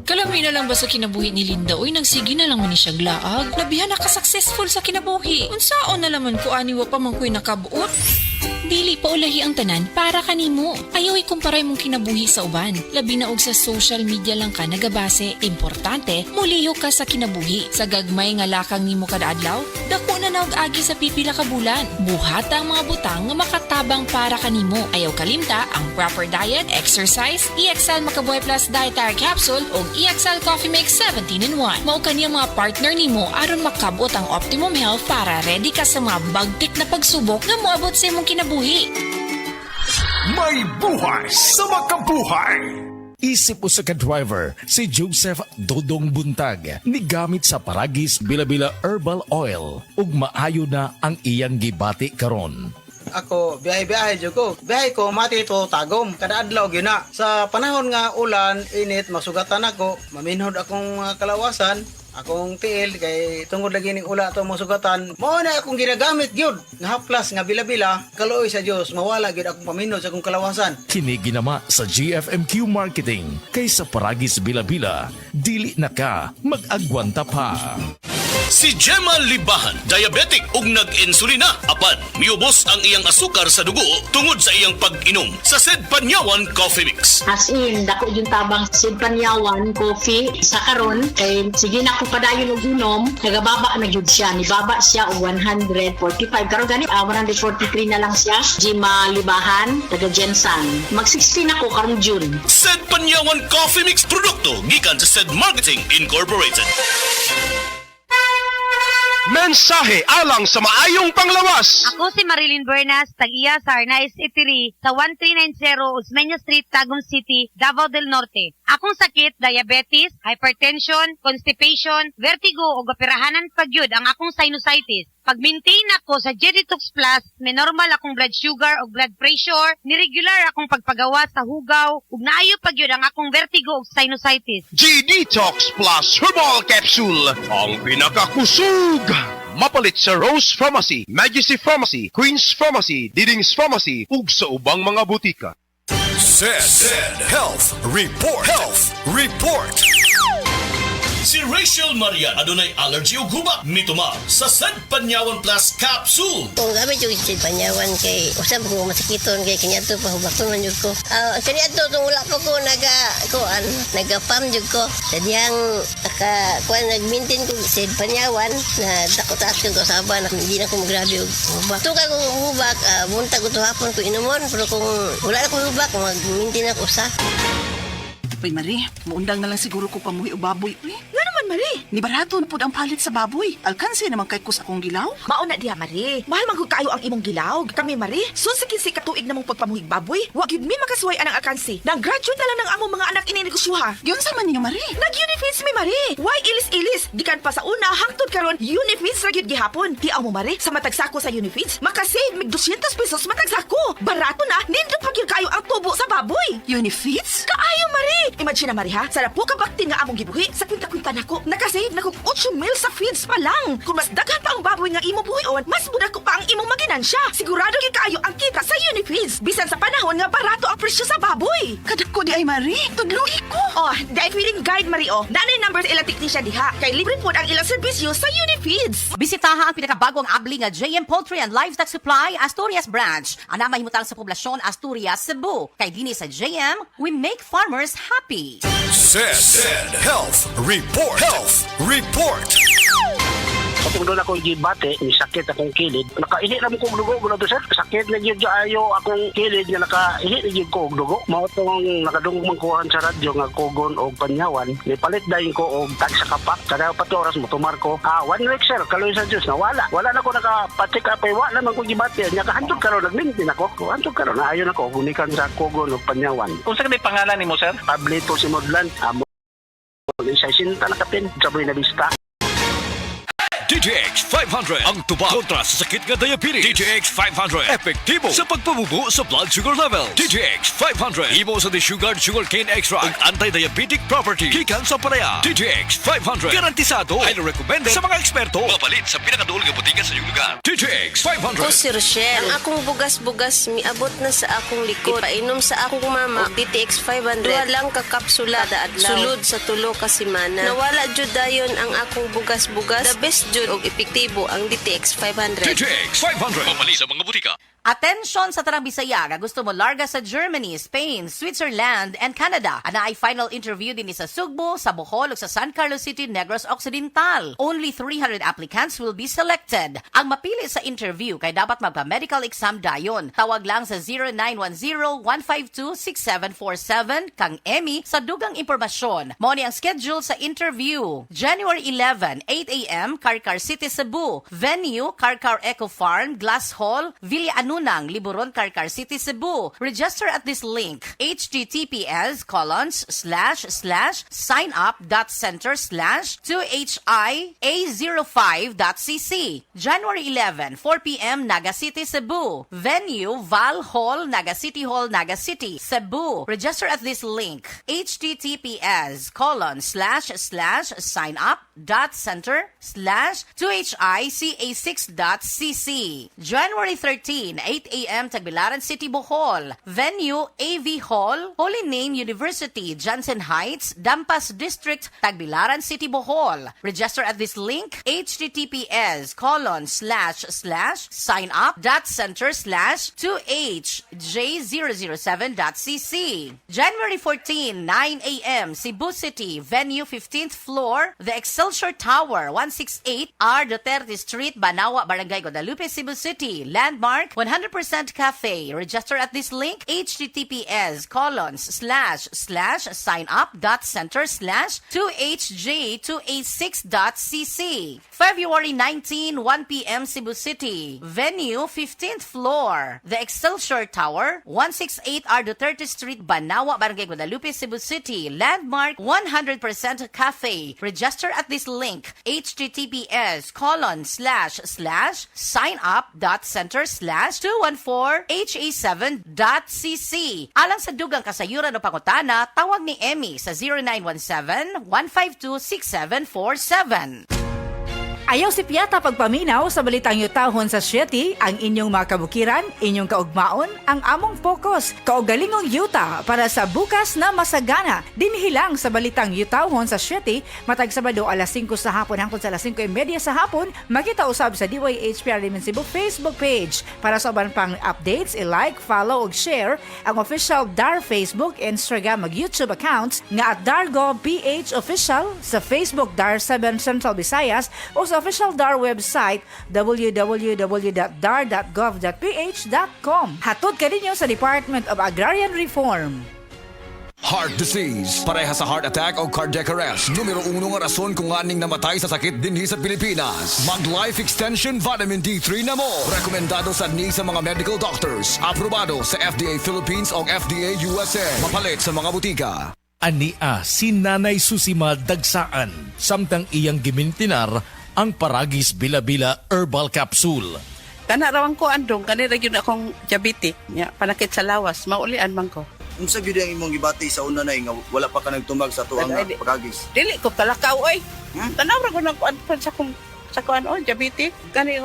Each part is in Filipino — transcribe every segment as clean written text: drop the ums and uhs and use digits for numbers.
Kalami na lang ba sa kinabuhi ni Linda? Uy, nagsige na lang man ni siya glaag. Labihan na ka-successful sa kinabuhi. Unsaon na laman ko aniwa pa man ko'y nakabuot. Dili pa ulahi ang tanan para kanimo. Ayaw ikumparay mong kinabuhi sa uban. Labi na og sa social media lang ka nagabase. Importante, muliyo ka sa kinabuhi. Sa gagmay nga lakang nimo kada adlaw, dako na naog agi sa pipila ka bulan. Buhata ang mga butang nga makatabang para kanimo. Ayaw kalimta ang proper diet, exercise, EXL Makabuhay Plus Dietary Capsule o EXL Coffee Mix 17-in-1. Mao kaniyang mga partner nimo aron makabot ang optimum health para ready ka sa mga bagtik na pagsubok nga moabot sa imong kinabuhi. May buhay sa makabuhay! Isip usa ka driver si Joseph Dodong Buntag ni gamit sa Paragis Bila-Bila Herbal Oil ug maayo na ang iyang gibati karon. Ako, biyahe-biyahe dyan ko. Biyahe ko, mati ito tagom. Kada adlaw gina. Sa panahon nga ulan, init, masugatan ako. Maminhod akong kalawasan. Akong tiil, kay tungod lagi ning ula ito masugatan. Mao na akong ginagamit gyud nga haplas nga bila-bila. Kaluoy sa Dios, mawala gyud akong paminhod sa akong kalawasan. Kini ginama sa GFMQ Marketing kay sa Paragis Bila-Bila, dili na ka mag-agwanta pa. Si Gemma Libahan, diabetic ug nag-insulina. Apan, miubos ang iyang asukar sa dugo tungod sa iyang pag-inom sa Sed Panyawan Coffee Mix. As in, dako yung tabang Sid Panyawan coffee sa karon kay sige na ko padayon og inom, nagababa na gyud siya. Nibaba siya og 145. Karon gani 143 na lang siya. Gemma Libahan, taga Jensan. Mag-16 ako karon June. Sed Panyawan Coffee Mix produkto gikan sa Sed Marketing Incorporated. Mensahe alang sa maayong panglawas. Ako si Marilyn Bernas, tag-iya sa Arnaiz Eatery sa 1390 Osmeña Street, Tagum City, Davao del Norte. Akong sakit, diabetes, hypertension, constipation, vertigo o gapirahanan pagyud ang akong sinusitis. Pag-maintain ako sa Jeditox Plus, may normal akong blood sugar o blood pressure, niregular akong pagpagawa sa hugaw, ug naayo pagyud ang akong vertigo o sinusitis. G-Detox Plus Herbal Capsule, ang pinakakusog! Mapalit sa Rose Pharmacy, Majesty Pharmacy, Queen's Pharmacy, Diding's Pharmacy, ug sa ubang mga butika. Sed Health Report. Health Report. Si Rachel Maria adunay allergy ug hubak mituma sa Sed Panyawan Plus Capsule. Kung gamit yung Sed Panyawan kay usab ko masakiton kay kaniadto pa hubaton man jud ko. Kaniadto tong wala pa ko naga-farm jud ko. Sadyang nag-maintain ko Sed Panyawan na dako-taas ko saban hindi na ko magrabe og hubak. Tukay ko hubak buntag ko hapon ko inumon pero kung wala na ko hubak mag-maintain ako sa. Uy, Marie, maundang na lang siguro ko pamuhi o baboy. Uy, nga naman, Marie. Ni barato na po ang palit sa baboy. Alkansi naman kay kus akong gilaw. Mauna diha, Marie. Mahal man kayo ang imong gilaw. Kami, Marie, sunsikin si katuig namong pagpamuhig baboy. Wag yun mi makasuway anang alkansi. Nag-graduate na lang ng among mga anak ininegosyoha. Yun sa man ninyo, Marie. Nag-unifeeds mi, Marie. Why ilis-ilis? Gikan pa sa una, hangtod karon unifeeds ra gyud gihapon. Tiaw mo, Marie, sa matagsako sa unifeeds, makasave mig 200 pesos matagsako. Barato na, nindot pa gyud kayo ang tubo sa baboy. Unifeeds? Kaayo, Marie. Imagine na, Marie, ha? Sa po ka baktin nga among gibuhi, sa kwinta-kwinta nako, nakasave na kong 8 mil sa feeds pa lang. Kung mas daghan pa ang baboy nga imo buhion, mas budak ko pa ang imong maginansya. Sigurado gyud kaayo ang kita sa Unifeeds. Bisan sa panahon nga barato ang presyo sa baboy. Kadako di ay, Marie. Tudluhi ko. Oh, dahil feeding guide, Marie, oh. Nanay numbers ilang technician diha. Kay libre po ang ilang serbisyo sa Unifeeds. Bisitaha ang pinakabagong abli nga JM Poultry and Livestock Supply Asturias Branch. Ana mahimutang sa poblasyon Asturias, Cebu. Kay dinhi sa JM, we make farmers happy. Sed Health Report. Health Report. Kung doon akong gibate, may sakit akong kilid. Nakainit naman kong dugo, mula doon sir. Sakit na yun ayo akong kilid nga nakainit na yun ko og dugo. Mao itong nakadungong kuhan sa radyo nga kugon o panyawan. May palit dahil ko og tag sa kapak. Kada pati oras mo tumar ko. 1 week sir, kaloy sa Diyos na wala. Wala na ko nakapatik apay, wala naman kong gibate. Nakahantog karon nagmintin ako. Hantog karon na ayon ako, gunikan sa kugon o panyawan. Kung saan may pangalan ni mo sir? Pablito si Modlan. Isa sinta na kapin, saboy na bista. DTX 500 ang tuba kontra sa sakit nga diabetes. DTX 500 epektibo sa pagpabubo sa blood sugar level. DTX 500 imo sa desugared sugarcane extract ug anti-diabetic property gikan sa paraya. DTX 500 garantisado, highly recommended sa mga eksperto. Mapalit sa pinakaduol nga botika sa iyong lugar. DTX 500. Ko si Rochelle. Ang akong bugas-bugas miabot na sa akong likod. Ipainom sa akong mama og DTX 500. Duha lang ka kapsula kada adlaw. Sulod sa tulo ka semana. Nawala jud dayon ang akong bugas-bugas. The best jud og epektibo ang DTX 500. DTX 500. Mapalit sa mga botika. Atensyon sa tarang Bisaya nga gusto mo larga sa Germany, Spain, Switzerland, and Canada. Ana ay final interview din sa Sugbo, sa Bohol ug sa San Carlos City, Negros Occidental. Only 300 applicants will be selected. Ang mapili sa interview kay dapat magpa-medical exam dayon. Tawag lang sa 0910-152-6747 kang Emmy sa dugang impormasyon. Mao ni ang schedule sa interview. January 11, 8 a.m., Karkar City, Cebu. Venue, Karkar Eco Farm, Glass Hall, Villa Anunang, Liburon, Karkar City, Cebu. Register at this link, https://signup.center/2HIA05.cc. January 11, 4 p.m., Naga City, Cebu. Venue, Val Hall, Naga City Hall, Naga City, Cebu. Register at this link, https://signup.center/2HICA6.cc. January 13, 8 a.m., Tagbilaran City, Bohol. Venue, AV Hall, Holy Name University, Johnson Heights, Dampas District, Tagbilaran City, Bohol. Register at this link, https://signup.center/2HJ007.cc. January 14, 9 a.m., Cebu City. Venue, 15th floor, The Excelsior Tower, 168 R. Duterte Street, Banawa, Barangay Guadalupe, Cebu City. Landmark, 100% Cafe. Register at this link, https://signup.center/2HJ286.cc. February 19, 1 p.m., Cebu City. Venue, 15th floor, The Excelsior Tower, 168 R. Duterte Street, Banawa, Barangay Guadalupe, Cebu City. Landmark, 100% Cafe. Register at this link, https://signup.center/214HA7.cc. Alang sa dugang kasayuran o pangutana, tawag ni Emmy sa 0917-152-6747. Ayaw si Piata pagpaminaw sa balitang yutahon sa Sieti, ang inyong mga kabukiran, inyong kaugmaon, ang among focus, kaugalingong yuta para sa bukas na masagana. Dinhilang sa balitang yutahon sa Sieti, matag Sabado alas 5 sa hapon hangtod sa alas 5:30 sa hapon, makita usab sa DYHPR Limen Cebu Facebook page. Para sa uban pang updates, i-like, follow ug share ang official DAR Facebook, Instagram ug YouTube accounts nga at Dargo PH Official sa Facebook DAR 7 Central Visayas o sa official DAR website www.dar.gov.ph.com. Hatod ka ninyo sa Department of Agrarian Reform. Heart disease, pareha sa heart attack o cardiac arrest. Numero 1 nga rason kung aning namatay sa sakit dinhi sa Pilipinas. Mag Life Extension Vitamin D3 na mo. Rekomendado sa sa mga medical doctors. Aprobado sa FDA Philippines o FDA USA. Mapalit sa mga butika. Ania si Nanay Susima Dagsaan, samtang iyang gimintinar ang Paragis Bila-Bila Herbal Capsule. Tanarawan ko andong, kanira yun akong diabetic. Panakit sa lawas, maulian man ko. Unsa gyud ang imong gibati sa una nay nga wala pa ka nagtumag sa tuang Paragis? Dili ko kalakaw oy. Tanaw ra ko nagkuan sa kuan diabetic. Kani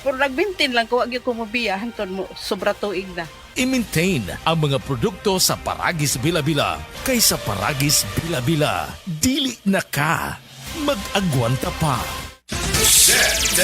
pero nagbintin lang ko, wag ko mobiya hangtod mo sobra tuig na. I-maintain ang mga produkto sa Paragis Bila-Bila. Kaysa Paragis Bila-Bila, dili na ka mag-agwanta pa. SED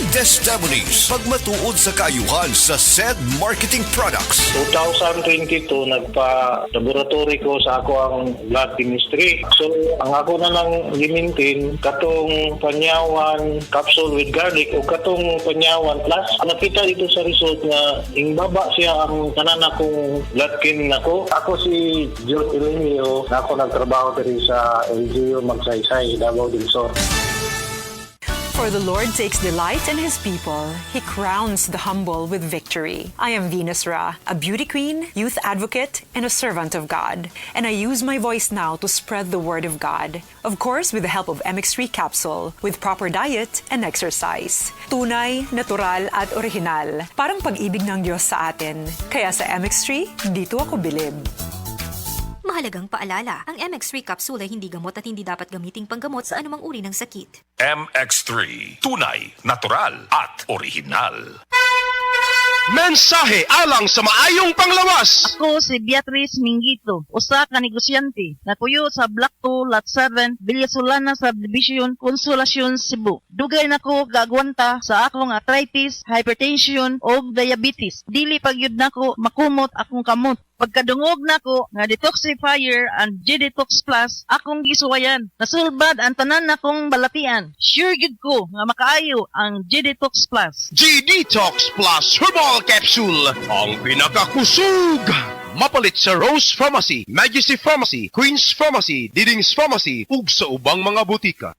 Testimonies. Pagmatuod sa kaayuhan sa SED Marketing Products. 2022, nagpa-laboratory ko sa ako ang blood chemistry. So, ang ako na lang gimintin, katong panyawan capsule with garlic o katong panyawan plus. Nakita dito sa result nga, baba siya ang tanan akong blood chem nako. Ako si Jose Elenio, ako nagtrabaho diri sa LGU Magsaysay, Davao del Sur. For the Lord takes delight in His people. He crowns the humble with victory. I am Venus Ra, a beauty queen, youth advocate, and a servant of God. And I use my voice now to spread the word of God. Of course, with the help of MX3 capsule, with proper diet and exercise. Tunay, natural, at original. Parang pag-ibig ng Diyos sa atin. Kaya sa MX3, dito ako bilib. Mahalagang paalala, ang MX3 capsule ay hindi gamot at hindi dapat gamiting panggamot sa anumang uri ng sakit. MX3. Tunay, natural, at original. Mensahe alang sa maayong panglawas. Ako si Beatrice Mingito, usa ka negosyante, napuyo sa Block 2, Lot 7, Villasolana Subdivision, Consolacion, Cebu. Dugay nako gagwanta sa akong arthritis, hypertension, o diabetes. Dili pagyud nako makumot akong kamot. Pagkadungog nako nga detoxifier and G-Detox Plus, akong gisuwayan. Nasulbad ang tanan nakong balatian. Sure gid ko nga makaayo ang G-Detox Plus. G-Detox Plus Herbal Capsule, ang pinakakusog. Mapalit sa Rose Pharmacy, Majesty Pharmacy, Queen's Pharmacy, Diding's Pharmacy, ug sa ubang mga butika.